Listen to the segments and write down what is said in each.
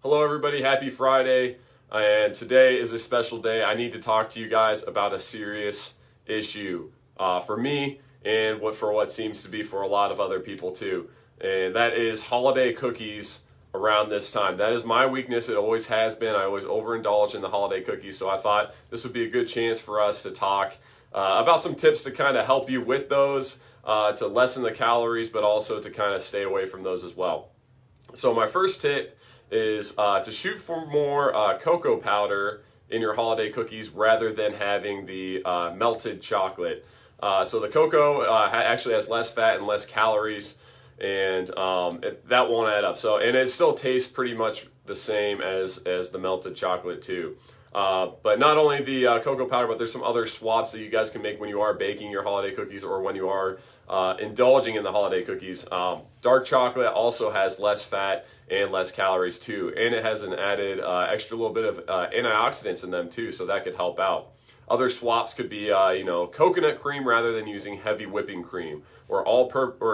Hello everybody, happy Friday, and today is a special day. I need to talk to you guys about a serious issue for me and for what seems to be for a lot of other people too, and that is holiday cookies around this time. That is my weakness. It always has been. I always overindulge in the holiday cookies, so I thought this would be a good chance for us to talk about some tips to kind of help you with those, to lessen the calories, but also to kind of stay away from those as well. So my first tip is to shoot for more cocoa powder in your holiday cookies rather than having the melted chocolate. So the cocoa actually has less fat and less calories, and that won't add up. So, and it still tastes pretty much the same as the melted chocolate too. But not only the cocoa powder, but there's some other swaps that you guys can make when you are baking your holiday cookies or when you are indulging in the holiday cookies. Dark chocolate also has less fat and less calories too, and it has an added extra little bit of antioxidants in them too, so that could help out. Other swaps could be, coconut cream rather than using heavy whipping cream, or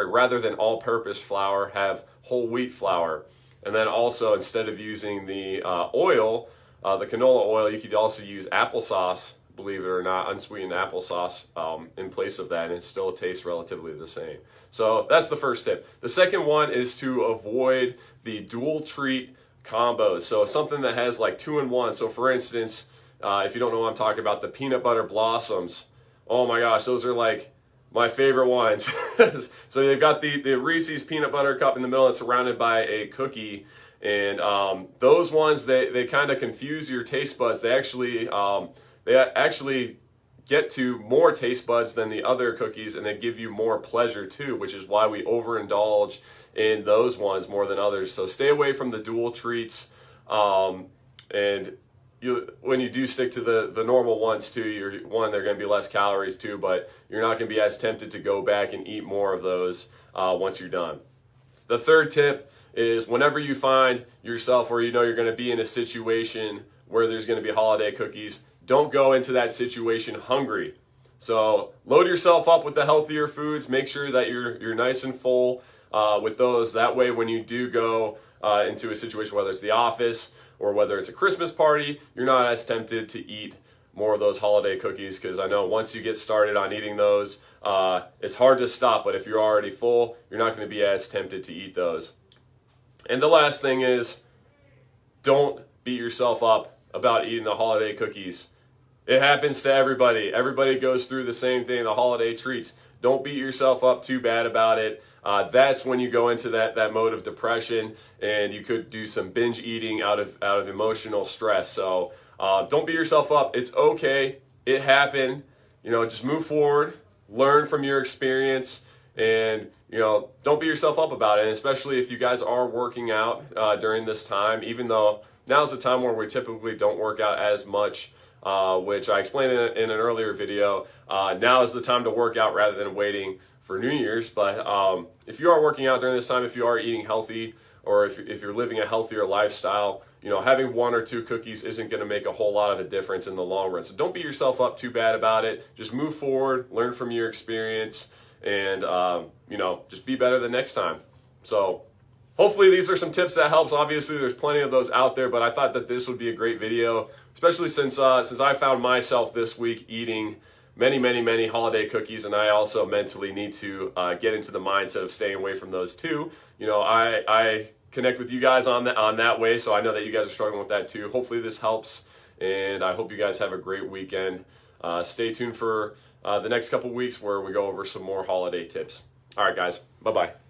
rather than all-purpose flour, have whole wheat flour. And then also, instead of using the oil, the canola oil, you could also use applesauce, believe it or not, unsweetened applesauce in place of that, and it still tastes relatively the same. So that's the first tip. The second one is to avoid the dual treat combos. So something that has like 2-in-1. So for instance, if you don't know what I'm talking about, the peanut butter blossoms. Oh my gosh, those are like my favorite ones. So you've got the Reese's peanut butter cup in the middle and surrounded by a cookie. And those ones, they kind of confuse your taste buds. They actually get to more taste buds than the other cookies, and they give you more pleasure too, which is why we overindulge in those ones more than others. So stay away from the dual treats, and when you do stick to the normal ones too, they're going to be less calories too, but you're not going to be as tempted to go back and eat more of those once you're done. The third tip is whenever you find yourself or you're going to be in a situation where there's going to be holiday cookies, don't go into that situation hungry. So load yourself up with the healthier foods. Make sure that you're nice and full with those. That way, when you do go into a situation, whether it's the office or whether it's a Christmas party, you're not as tempted to eat more of those holiday cookies, because I know once you get started on eating those, it's hard to stop. But if you're already full, you're not going to be as tempted to eat those. And the last thing is, don't beat yourself up about eating the holiday cookies. It happens to everybody. Everybody goes through the same thing, the holiday treats. Don't beat yourself up too bad about it. That's when you go into that mode of depression, and you could do some binge eating out of emotional stress. So don't beat yourself up. It's okay. It happened. Just move forward, learn from your experience, and don't beat yourself up about it. And especially if you guys are working out during this time, even though now's the time where we typically don't work out as much, which I explained in an earlier video. Now is the time to work out rather than waiting for New Year's. But if you are working out during this time, if you are eating healthy, or if you're living a healthier lifestyle, having 1 or 2 cookies isn't going to make a whole lot of a difference in the long run. So don't beat yourself up too bad about it. Just move forward, learn from your experience, and just be better the next time. So hopefully these are some tips that helps. Obviously there's plenty of those out there, but I thought that this would be a great video, especially since I found myself this week eating many holiday cookies, and I also mentally need to get into the mindset of staying away from those too. I connect with you guys on that way, so I know that you guys are struggling with that too. Hopefully this helps, and I hope you guys have a great weekend. Stay tuned for the next couple weeks where we go over some more holiday tips. All right, guys. Bye-bye.